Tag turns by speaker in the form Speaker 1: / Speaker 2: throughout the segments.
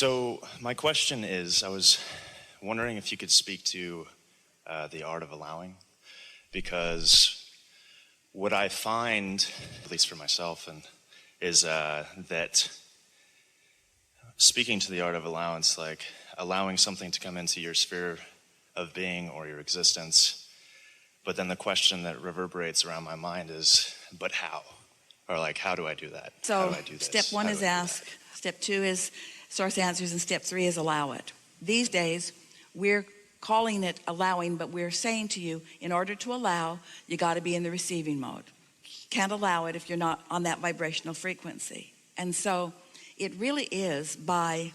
Speaker 1: So my question is, I was wondering if you could speak to the art of allowing, because what I find, at least for myself, is that speaking to the art of allowance, like allowing something to come into your sphere of being or your existence, but then the question that reverberates around my mind is, but how? Or like, how do I do that?
Speaker 2: So
Speaker 1: how do I do this?
Speaker 2: step one is ask, step two is source answers, and step three is allow it. These days, we're calling it allowing, but we're saying to you, in order to allow, you got to be in the receiving mode. You can't allow it if you're not on that vibrational frequency. And so it really is by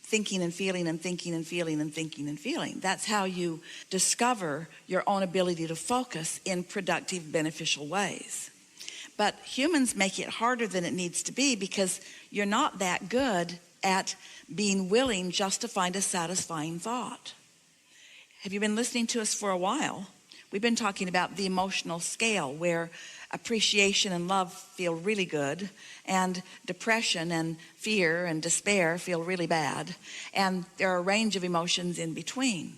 Speaker 2: thinking and feeling and thinking and feeling and thinking and feeling. That's how you discover your own ability to focus in productive, beneficial ways. But humans make it harder than it needs to be, because you're not that good at being willing just to find a satisfying thought. Have you been listening to us for a while? We've been talking about the emotional scale, where appreciation and love feel really good, and depression and fear and despair feel really bad, and there are a range of emotions in between.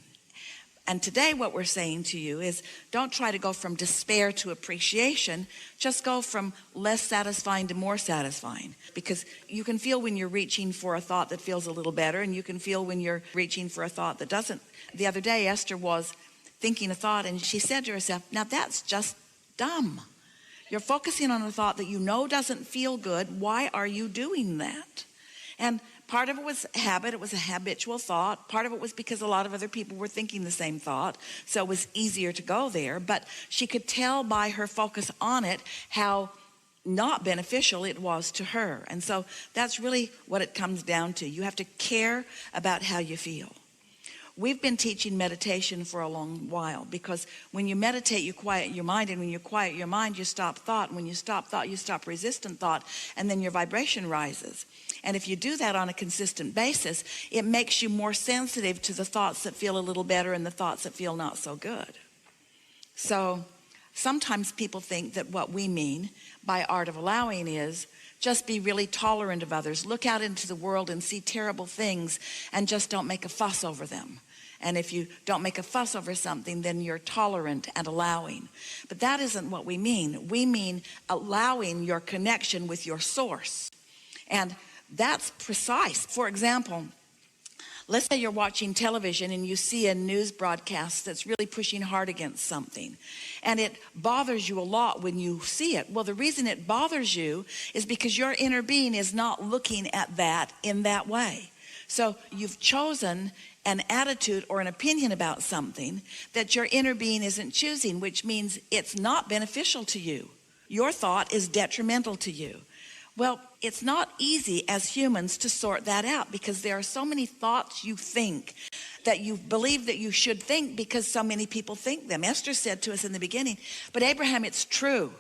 Speaker 2: And today what we're saying to you is, don't try to go from despair to appreciation, just go from less satisfying to more satisfying. Because you can feel when you're reaching for a thought that feels a little better, and you can feel when you're reaching for a thought that doesn't. The other day, Esther was thinking a thought, and she said to herself, now that's just dumb. You're focusing on a thought that you know doesn't feel good. Why are you doing that? And part of it was habit. It was a habitual thought. Part of it was because a lot of other people were thinking the same thought, so it was easier to go there. But she could tell by her focus on it how not beneficial it was to her. And so that's really what it comes down to. You have to care about how you feel. We've been teaching meditation for a long while, because when you meditate, you quiet your mind, and when you quiet your mind, you stop thought, and when you stop thought, you stop resistant thought, and then your vibration rises. And if you do that on a consistent basis, it makes you more sensitive to the thoughts that feel a little better and the thoughts that feel not so good. So sometimes people think that what we mean by art of allowing is just be really tolerant of others. Look out into the world and see terrible things and just don't make a fuss over them. And if you don't make a fuss over something, then you're tolerant and allowing. But that isn't what we mean. We mean allowing your connection with your source. And that's precise. For example, let's say you're watching television and you see a news broadcast that's really pushing hard against something, and it bothers you a lot when you see it. Well, the reason it bothers you is because your inner being is not looking at that in that way. So you've chosen an attitude or an opinion about something that your inner being isn't choosing, which means it's not beneficial to you. Your thought is detrimental to you. Well, it's not easy as humans to sort that out, because there are so many thoughts you think that you believe that you should think because so many people think them. Esther said to us in the beginning, but Abraham, it's true.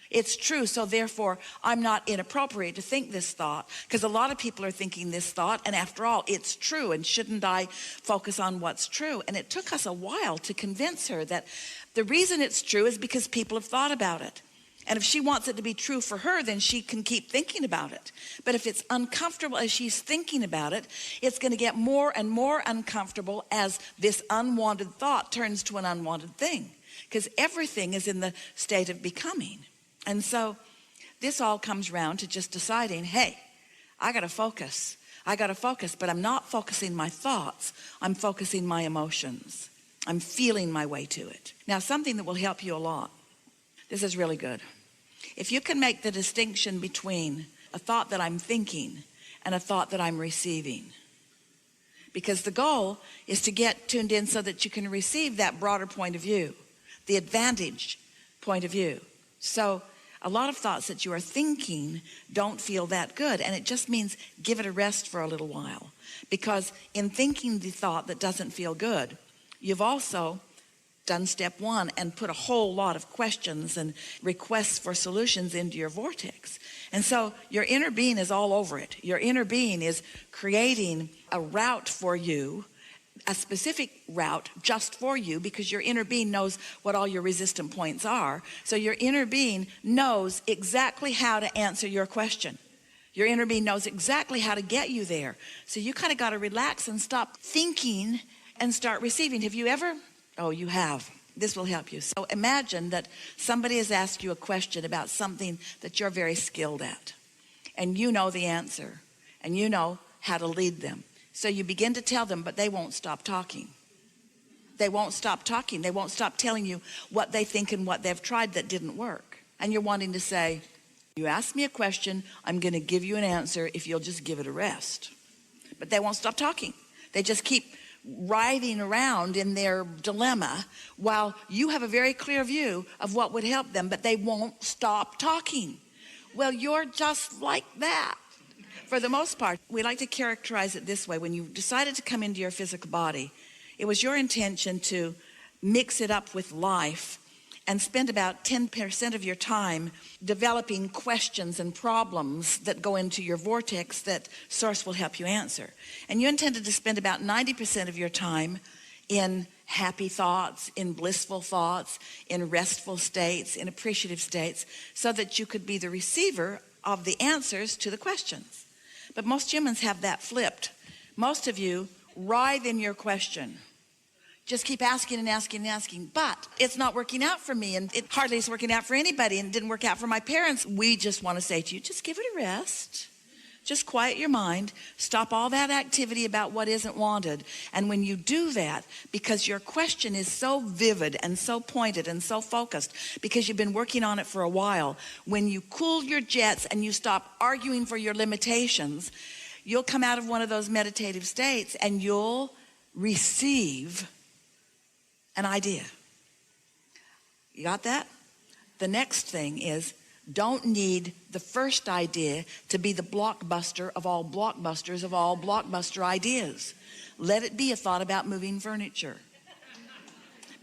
Speaker 2: It's true, so therefore I'm not inappropriate to think this thought, because a lot of people are thinking this thought, and after all, it's true, and shouldn't I focus on what's true? And it took us a while to convince her that the reason it's true is because people have thought about it. And if she wants it to be true for her, then she can keep thinking about it. But if it's uncomfortable as she's thinking about it, it's going to get more and more uncomfortable as this unwanted thought turns to an unwanted thing, because everything is in the state of becoming. And so this all comes around to just deciding, hey, I got to focus. But I'm not focusing my thoughts. I'm focusing my emotions. I'm feeling my way to it. Now, something that will help you a lot. This is really good. If you can make the distinction between a thought that I'm thinking and a thought that I'm receiving, because the goal is to get tuned in so that you can receive that broader point of view, the advantage point of view. So a lot of thoughts that you are thinking don't feel that good, and it just means give it a rest for a little while, because in thinking the thought that doesn't feel good, you've also done step one and put a whole lot of questions and requests for solutions into your vortex. And so your inner being is all over it. Your inner being is creating a route for you, a specific route just for you, because your inner being knows what all your resistant points are. So your inner being knows exactly how to answer your question. Your inner being knows exactly how to get you there. So you kind of got to relax and stop thinking and start receiving. Have you ever? Oh, you have. This will help you. So imagine that somebody has asked you a question about something that you're very skilled at, and you know the answer, and you know how to lead them. So you begin to tell them, but they won't stop talking. They won't stop talking. They won't stop telling you what they think and what they've tried that didn't work. And you're wanting to say, you ask me a question, I'm going to give you an answer if you'll just give it a rest. But they won't stop talking. They just keep writhing around in their dilemma while you have a very clear view of what would help them, but they won't stop talking. Well, you're just like that. For the most part, we like to characterize it this way. When you decided to come into your physical body, it was your intention to mix it up with life and spend about 10% of your time developing questions and problems that go into your vortex that Source will help you answer. And you intended to spend about 90% of your time in happy thoughts, in blissful thoughts, in restful states, in appreciative states, so that you could be the receiver of the answers to the questions. But most humans have that flipped. Most of you writhe in your question. Just keep asking and asking and asking, but it's not working out for me, and it hardly is working out for anybody, and it didn't work out for my parents. We just want to say to you, just give it a rest. Just quiet your mind. Stop all that activity about what isn't wanted. And when you do that, because your question is so vivid and so pointed and so focused, because you've been working on it for a while, when you cool your jets and you stop arguing for your limitations, you'll come out of one of those meditative states and you'll receive an idea. You got that? The next thing is, don't need the first idea to be the blockbuster of all blockbusters of all blockbuster ideas. Let it be a thought about moving furniture.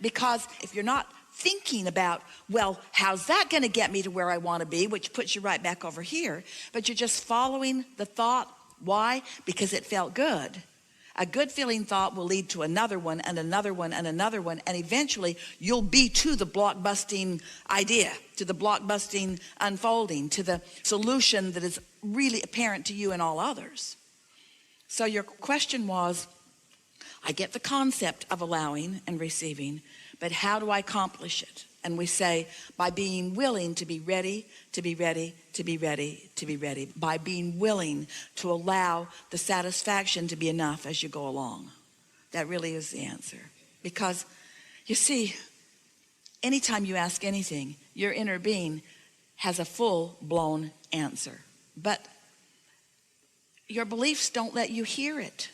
Speaker 2: Because if you're not thinking about, well, how's that going to get me to where I want to be, which puts you right back over here, but you're just following the thought. Why? Because it felt good. A good feeling thought will lead to another one and another one and another one, and eventually you'll be to the blockbusting idea, to the blockbusting unfolding, to the solution that is really apparent to you and all others. So your question was, I get the concept of allowing and receiving, but how do I accomplish it? And we say, by being willing to be ready, to be ready, to be ready, to be ready. By being willing to allow the satisfaction to be enough as you go along. That really is the answer. Because, you see, anytime you ask anything, your inner being has a full-blown answer. But your beliefs don't let you hear it.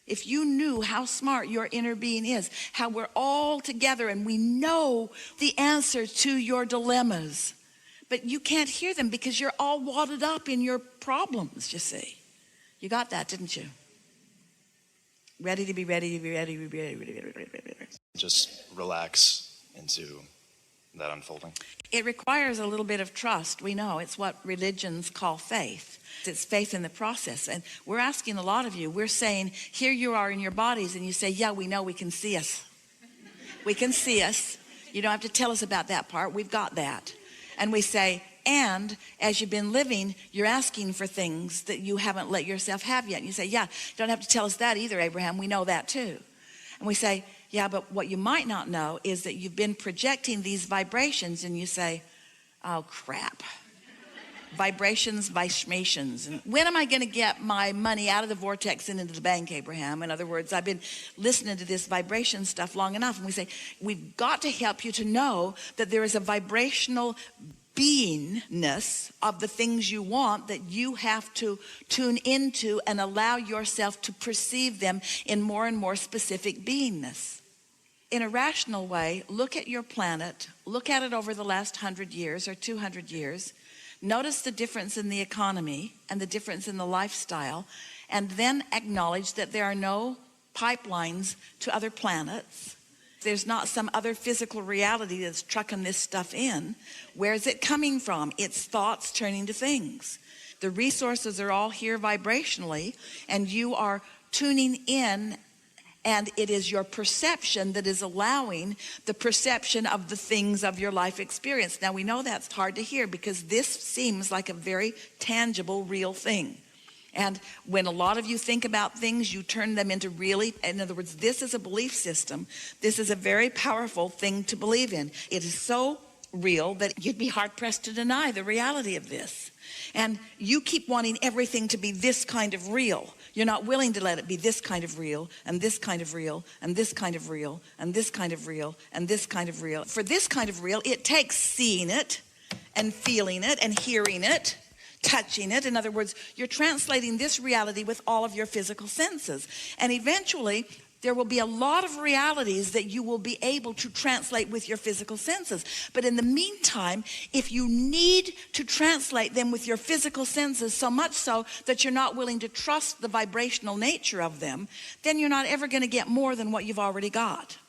Speaker 2: If you knew how smart your inner being is, how we're all together and we know the answer to your dilemmas, but you can't hear them because you're all wadded up in your problems, you see. You got that, didn't you? Ready to be ready, to be ready, to be ready, ready, ready, ready, ready, ready.
Speaker 1: Just relax into that unfolding.
Speaker 2: It requires a little bit of trust. We know it's what religions call faith. It's faith in the process. And we're asking a lot of you, we're saying, here you are in your bodies, and you say, yeah, we know, we can see us. We can see us. You don't have to tell us about that part. We've got that. And we say, and as you've been living, you're asking for things that you haven't let yourself have yet. And you say, yeah, you don't have to tell us that either, Abraham. We know that too. And we say, yeah, but what you might not know is that you've been projecting these vibrations, and you say, oh, crap. Vibrations, vibrations. And when am I going to get my money out of the vortex and into the bank, Abraham? In other words, I've been listening to this vibration stuff long enough. And we say, we've got to help you to know that there is a vibrational beingness of the things you want that you have to tune into and allow yourself to perceive them in more and more specific beingness. In a rational way, look at your planet, look at it over the last 100 years or 200 years. Notice the difference in the economy and the difference in the lifestyle, and then acknowledge that there are no pipelines to other planets. There's not some other physical reality that's trucking this stuff in. Where is it coming from? It's thoughts turning to things. The resources are all here vibrationally, and you are tuning in And it is your perception that is allowing the perception of the things of your life experience. Now, we know that's hard to hear because this seems like a very tangible, real thing. And when a lot of you think about things, you turn them into really, in other words, this is a belief system. This is a very powerful thing to believe in. It is so real that you'd be hard pressed to deny the reality of this. And you keep wanting everything to be this kind of real. You're not willing to let it be this kind of real, and this kind of real, and this kind of real, and this kind of real, and this kind of real. For this kind of real, it takes seeing it, and feeling it, and hearing it, touching it. In other words, you're translating this reality with all of your physical senses. And eventually, there will be a lot of realities that you will be able to translate with your physical senses. But in the meantime, if you need to translate them with your physical senses, so much so that you're not willing to trust the vibrational nature of them, then you're not ever going to get more than what you've already got.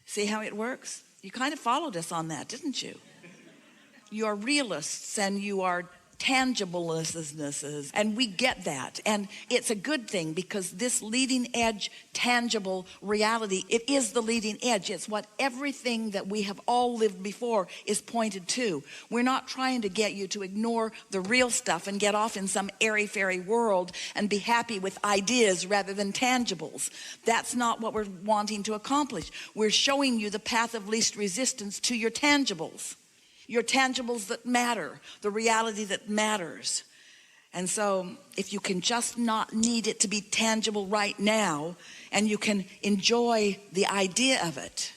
Speaker 2: See how it works? You kind of followed us on that, didn't you? You are realists and you are tangiblesses, and we get that, and it's a good thing because this leading edge tangible reality, it is the leading edge. It's what everything that we have all lived before is pointed to. We're not trying to get you to ignore the real stuff and get off in some airy-fairy world and be happy with ideas rather than tangibles. That's not what we're wanting to accomplish. We're showing you the path of least resistance to your tangibles. Your tangibles that matter, the reality that matters. And so if you can just not need it to be tangible right now, and you can enjoy the idea of it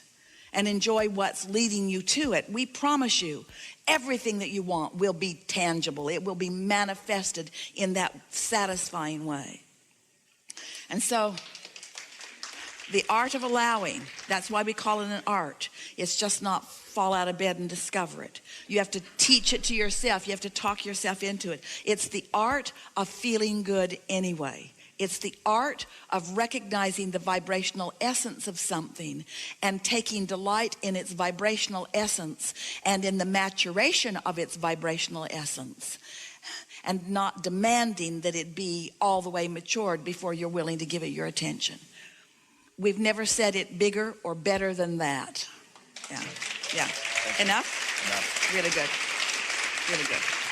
Speaker 2: and enjoy what's leading you to it, we promise you everything that you want will be tangible. It will be manifested in that satisfying way. And so the art of allowing, that's why we call it an art. It's just not fall out of bed and discover it. You have to teach it to yourself. You have to talk yourself into it. It's the art of feeling good anyway. It's the art of recognizing the vibrational essence of something and taking delight in its vibrational essence and in the maturation of its vibrational essence, and not demanding that it be all the way matured before you're willing to give it your attention. We've never said it bigger or better than that. Yeah. Enough?
Speaker 1: Enough.
Speaker 2: Really good. Really good.